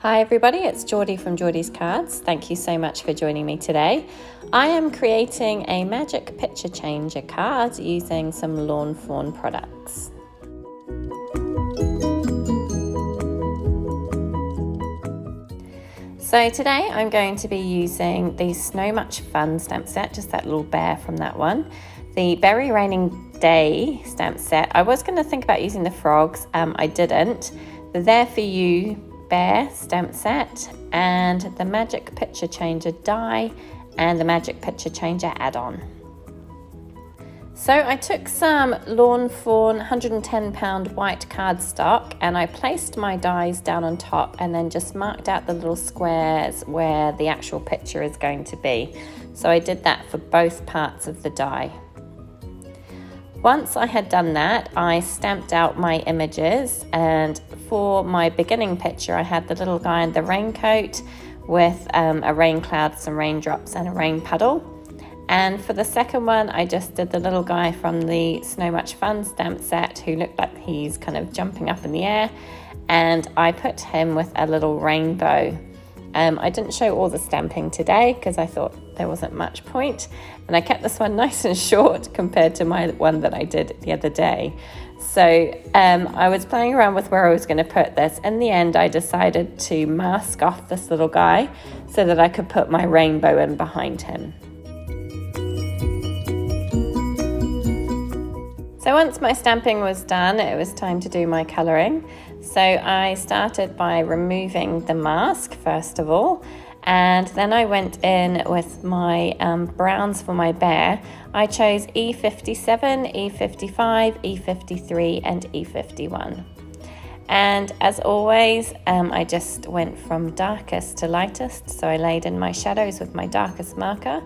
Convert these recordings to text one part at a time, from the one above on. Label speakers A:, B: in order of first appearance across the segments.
A: Hi everybody, it's Geordie from Geordie's Cards. Thank you so much for joining me today. I am creating a magic picture changer card using some Lawn Fawn products. So today I'm going to be using the So Much Fun stamp set, just that little bear from that one. The Beary Raining Day stamp set. I was going to think about using the frogs, I didn't. The There For You bear stamp set and the magic picture changer die and the magic picture changer add-on. So I took some Lawn Fawn 110-pound white cardstock and I placed my dies down on top and then just marked out the little squares where the actual picture is going to be. So I did that for both parts of the die. Once I had done that, I stamped out my images, and for my beginning picture I had the little guy in the raincoat with a rain cloud, some raindrops and a rain puddle. And for the second one I just did the little guy from the So Much Fun stamp set who looked like he's kind of jumping up in the air, and I put him with a little rainbow. I didn't show all the stamping today because I thought there wasn't much point, and I kept this one nice and short compared to my one that I did the other day. So I was playing around with where I was going to put this. In the end I decided to mask off this little guy so that I could put my rainbow in behind him. So once my stamping was done, it was time to do my colouring. So I started by removing the mask first of all, and then I went in with my browns for my bear. I chose E57, E55, E53 and E51. And as always, I just went from darkest to lightest. So I laid in my shadows with my darkest marker,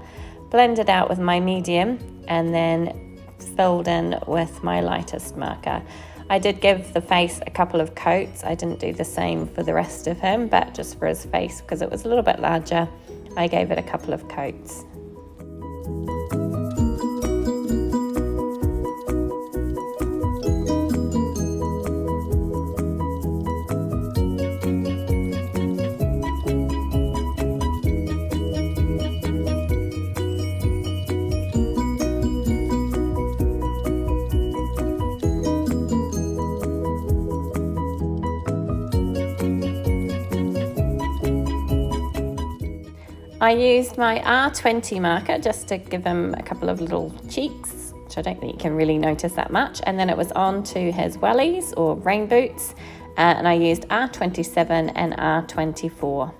A: blended out with my medium, and then filled in with my lightest marker. I did give the face a couple of coats. I didn't do the same for the rest of him, but just for his face, because it was a little bit larger, I gave it a couple of coats. I used my R20 marker just to give him a couple of little cheeks, which I don't think you can really notice that much, and then it was on to his wellies or rain boots, and I used R27 and R24.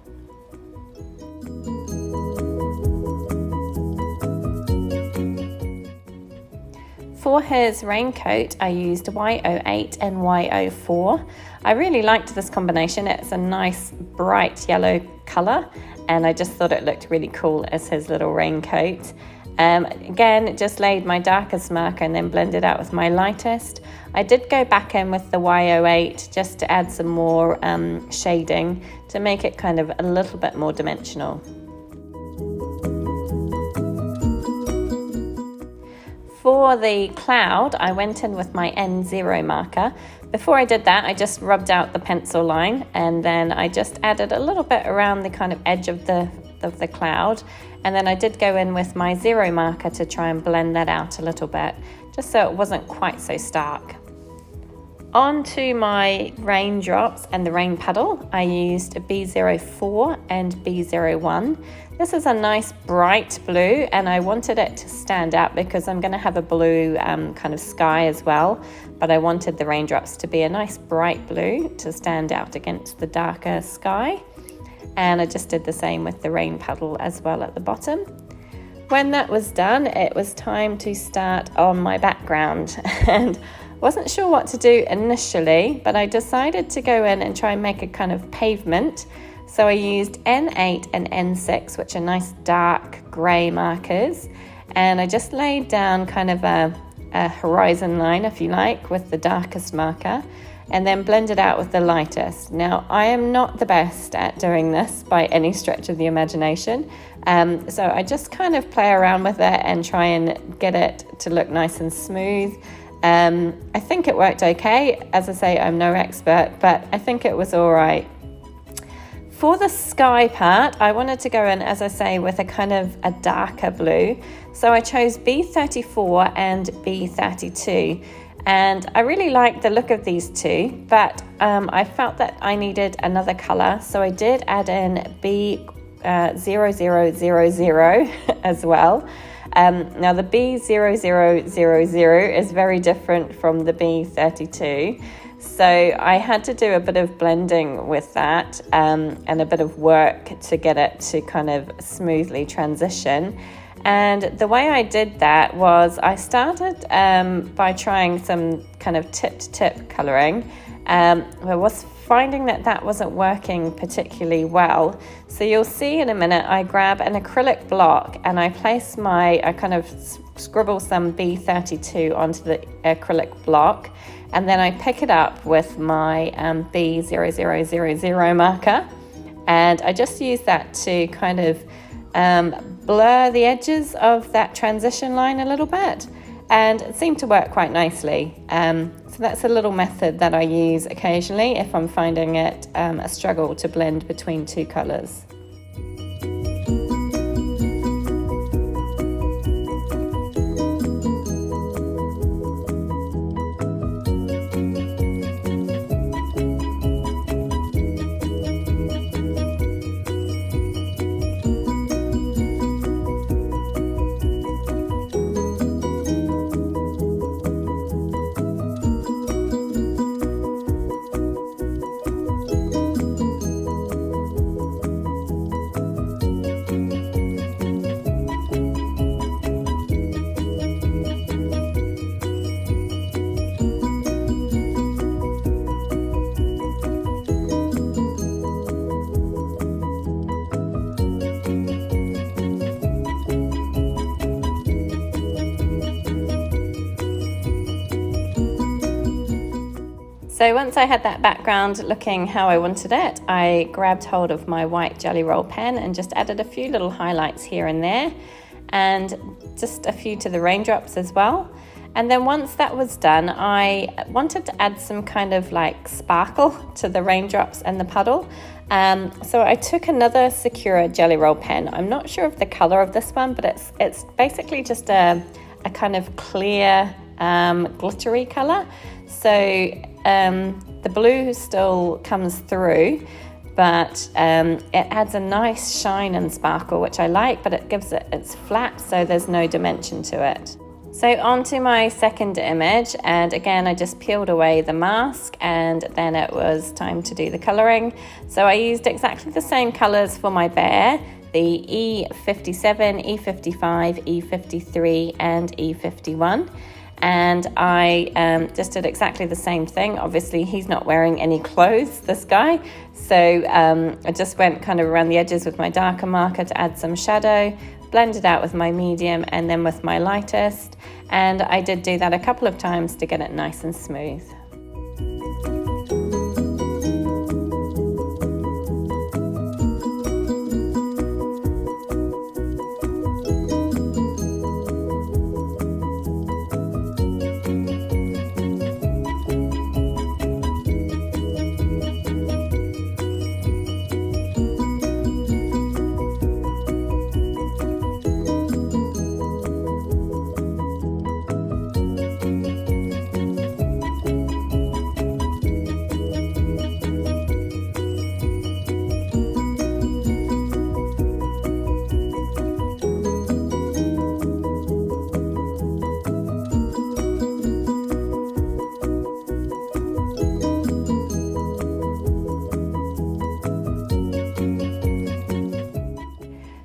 A: For his raincoat, I used Y08 and Y04. I really liked this combination. It's a nice bright yellow colour, and I just thought it looked really cool as his little raincoat. Again, just laid my darkest marker and then blended out with my lightest. I did go back in with the Y08 just to add some more shading to make it kind of a little bit more dimensional. For the cloud, I went in with my N0 marker. Before I did that, I just rubbed out the pencil line, and then I just added a little bit around the kind of edge of the cloud. And then I did go in with my 0 marker to try and blend that out a little bit, just so it wasn't quite so stark. On to my raindrops and the rain puddle, I used a B04 and B01. This is a nice bright blue, and I wanted it to stand out because I'm going to have a blue kind of sky as well, but I wanted the raindrops to be a nice bright blue to stand out against the darker sky. And I just did the same with the rain puddle as well at the bottom. When that was done, it was time to start on my background, and wasn't sure what to do initially, but I decided to go in and try and make a kind of pavement. So I used N8 and N6, which are nice dark grey markers, and I just laid down kind of a horizon line, if you like, with the darkest marker, and then blended out with the lightest. Now, I am not the best at doing this by any stretch of the imagination, so I just kind of play around with it and try and get it to look nice and smooth. I think it worked okay. As I say, I'm no expert, but I think it was all right. For the sky part, I wanted to go in, as I say, with a kind of a darker blue. So I chose B34 and B32. And I really like the look of these two, but I felt that I needed another color. So I did add in B0000 as well. Now the B0000 is very different from the B32. So I had to do a bit of blending with that and a bit of work to get it to kind of smoothly transition. And the way I did that was I started by trying some kind of tip-to-tip colouring. I was finding that that wasn't working particularly well. So you'll see in a minute, I grab an acrylic block and I place I kind of scribble some B32 onto the acrylic block. And then I pick it up with my B0000 marker. And I just use that to kind of blur the edges of that transition line a little bit, and it seemed to work quite nicely. So that's a little method that I use occasionally if I'm finding it a struggle to blend between two colours. So once I had that background looking how I wanted it, I grabbed hold of my white jelly roll pen and just added a few little highlights here and there, and just a few to the raindrops as well. And then once that was done, I wanted to add some kind of like sparkle to the raindrops and the puddle. So I took another Sakura jelly roll pen. I'm not sure of the color of this one, but it's basically just a kind of clear glittery color. So the blue still comes through, but it adds a nice shine and sparkle, which I like, but it's flat, so there's no dimension to it. So onto my second image, and again I just peeled away the mask, and then it was time to do the colouring. So I used exactly the same colours for my bear, the E57, E55, E53 and E51. And I just did exactly the same thing. Obviously he's not wearing any clothes, this guy, so I just went kind of around the edges with my darker marker to add some shadow, blended out with my medium and then with my lightest, and I did do that a couple of times to get it nice and smooth.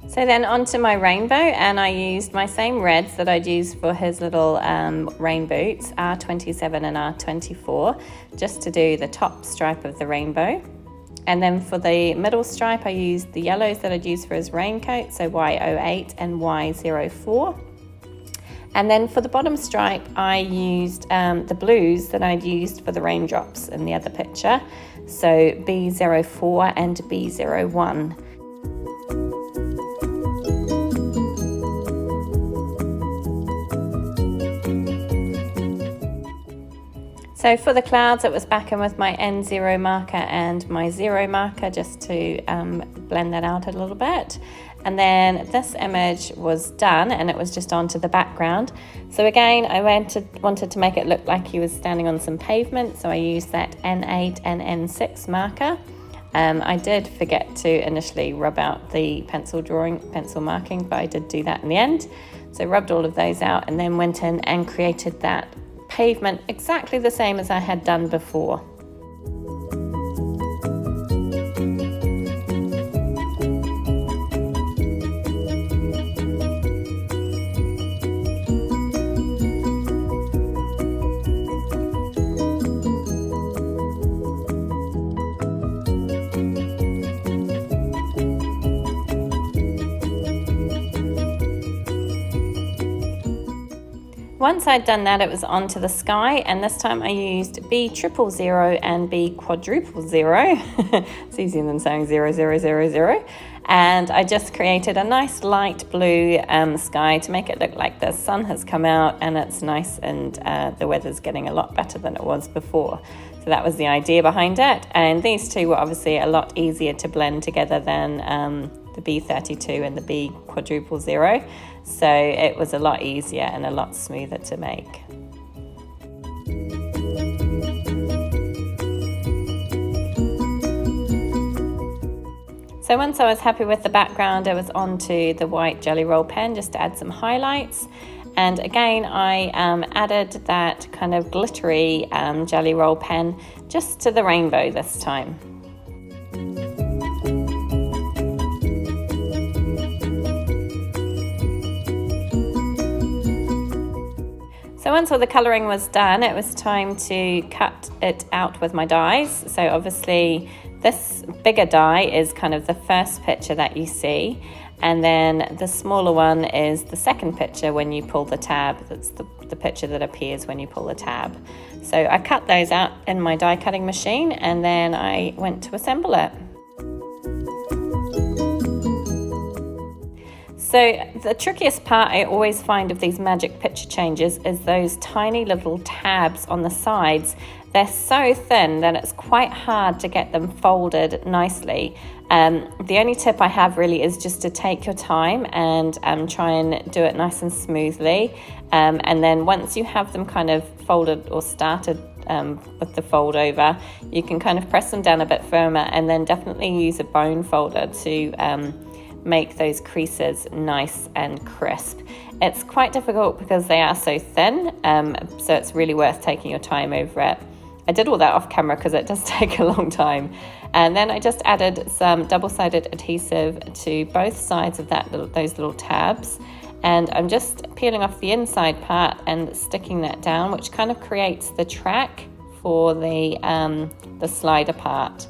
A: So then onto my rainbow, and I used my same reds that I'd used for his little rain boots, R27 and R24, just to do the top stripe of the rainbow. And then for the middle stripe, I used the yellows that I'd used for his raincoat, so Y08 and Y04. And then for the bottom stripe, I used the blues that I'd used for the raindrops in the other picture, so B04 and B01. So So for the clouds, it was back in with my N0 marker and my 0 marker just to blend that out a little bit. And then this image was done and it was just onto the background. So again, I wanted to make it look like he was standing on some pavement, so I used that N8 and N6 marker. I did forget to initially rub out the pencil marking, but I did do that in the end. So rubbed all of those out and then went in and created that pavement exactly the same as I had done before. Once I'd done that, it was onto the sky, and this time I used B000 and B000. It's easier than saying 0000. And I just created a nice light blue sky to make it look like the sun has come out and it's nice and the weather's getting a lot better than it was before. So that was the idea behind it. And these two were obviously a lot easier to blend together than the B32 and the B000. So it was a lot easier and a lot smoother to make. So once I was happy with the background, I was onto the white jelly roll pen just to add some highlights. And again, I added that kind of glittery jelly roll pen just to the rainbow this time. So once all the colouring was done, it was time to cut it out with my dies. So obviously this bigger die is kind of the first picture that you see, and then the smaller one is the second picture when you pull the tab. That's the picture that appears when you pull the tab. So I cut those out in my die cutting machine and then I went to assemble it. So the trickiest part I always find of these magic picture changes is those tiny little tabs on the sides. They're so thin that it's quite hard to get them folded nicely. The only tip I have really is just to take your time and try and do it nice and smoothly. And then once you have them kind of folded or started with the fold over, you can kind of press them down a bit firmer and then definitely use a bone folder to make those creases nice and crisp. It's quite difficult because they are so thin, so it's really worth taking your time over it. I did all that off camera because it does take a long time. And then I just added some double-sided adhesive to both sides of those little tabs. And I'm just peeling off the inside part and sticking that down, which kind of creates the track for the slider part.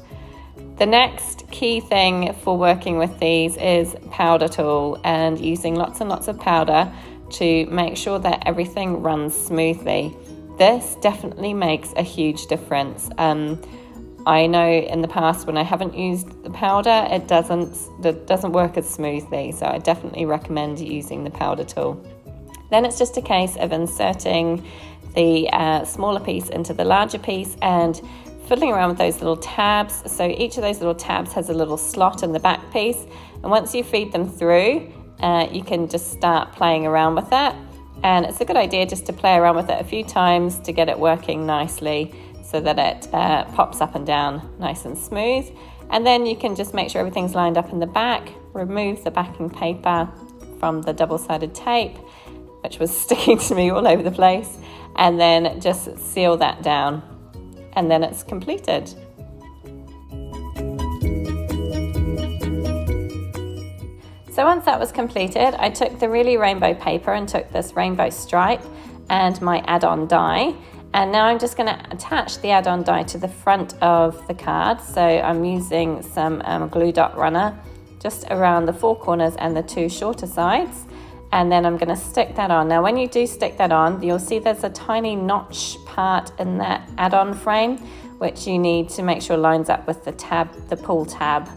A: The next key thing for working with these is powder tool and using lots and lots of powder to make sure that everything runs smoothly. This definitely makes a huge difference. I know in the past when I haven't used the powder, it doesn't work as smoothly, so I definitely recommend using the powder tool. Then it's just a case of inserting the smaller piece into the larger piece and fiddling around with those little tabs. So each of those little tabs has a little slot in the back piece, and once you feed them through, you can just start playing around with that. And it's a good idea just to play around with it a few times to get it working nicely so that it pops up and down nice and smooth. And then you can just make sure everything's lined up in the back, remove the backing paper from the double-sided tape, which was sticking to me all over the place, and then just seal that down. And then it's completed. So once that was completed, I took the Really Rainbow paper and took this rainbow stripe and my add-on die. And now I'm just going to attach the add-on die to the front of the card. So I'm using some glue dot runner just around the four corners and the two shorter sides. And then I'm going to stick that on. Now when you do stick that on, you'll see there's a tiny notch part in that add-on frame, which you need to make sure lines up with the pull tab.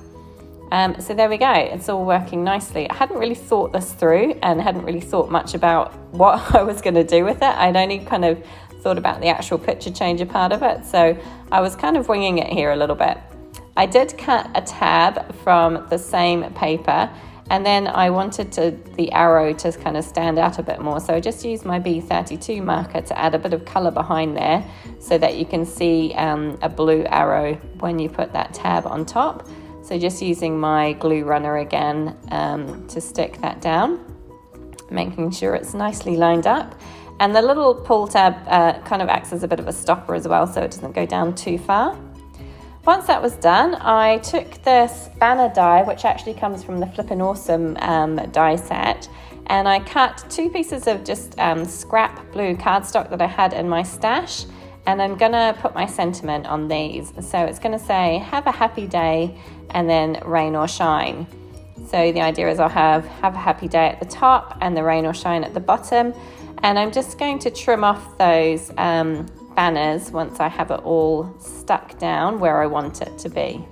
A: So there we go, it's all working nicely. I hadn't really thought this through and hadn't really thought much about what I was going to do with it. I'd only kind of thought about the actual picture changer part of it, so I was kind of winging it here a little bit. I did cut a tab from the same paper, and then I wanted the arrow to kind of stand out a bit more, so I just used my B32 marker to add a bit of colour behind there so that you can see a blue arrow when you put that tab on top. So just using my glue runner again to stick that down, making sure it's nicely lined up. And the little pull tab kind of acts as a bit of a stopper as well, so it doesn't go down too far. Once that was done, I took this banner die, which actually comes from the Flippin Awesome die set, and I cut 2 pieces of just scrap blue cardstock that I had in my stash, and I'm gonna put my sentiment on these. So it's gonna say, have a happy day, and then rain or shine. So the idea is I'll have a happy day at the top and the rain or shine at the bottom, and I'm just going to trim off those banners once I have it all stuck down where I want it to be.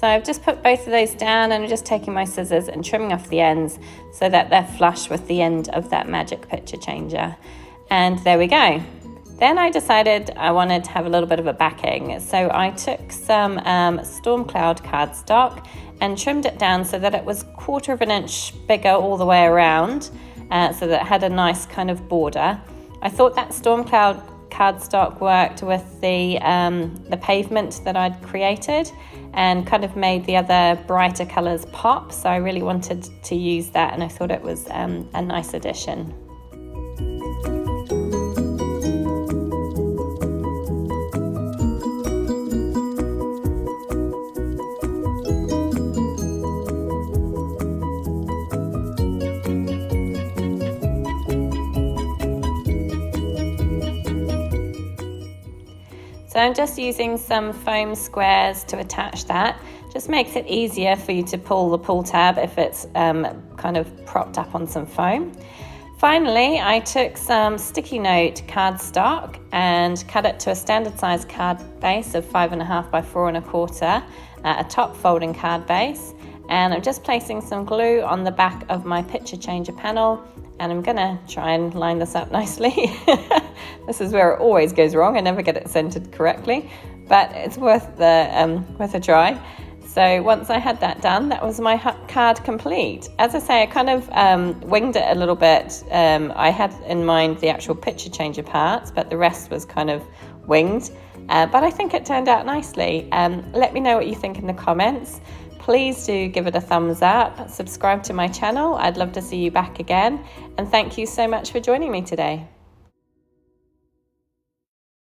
A: So I've just put both of those down, and I'm just taking my scissors and trimming off the ends so that they're flush with the end of that magic picture changer. And there we go. Then I decided I wanted to have a little bit of a backing. So I took some storm cloud cardstock and trimmed it down so that it was 1/4 of an inch bigger all the way around, so that it had a nice kind of border. I thought that storm cloud cardstock worked with the pavement that I'd created and kind of made the other brighter colours pop, so I really wanted to use that, and I thought it was a nice addition. So I'm just using some foam squares to attach that. Just makes it easier for you to pull the pull tab if it's kind of propped up on some foam. Finally, I took some sticky note cardstock and cut it to a standard size card base of 5.5 by 4.25, a top folding card base. And I'm just placing some glue on the back of my picture changer panel, and I'm gonna try and line this up nicely. This is where it always goes wrong. I never get it centered correctly, but it's worth a try. So once I had that done, that was my card complete. As I say, I kind of winged it a little bit. I had in mind the actual picture changer parts, but the rest was kind of winged. But I think it turned out nicely. Let me know what you think in the comments. Please do give it a thumbs up, subscribe to my channel. I'd love to see you back again. And thank you so much for joining me today.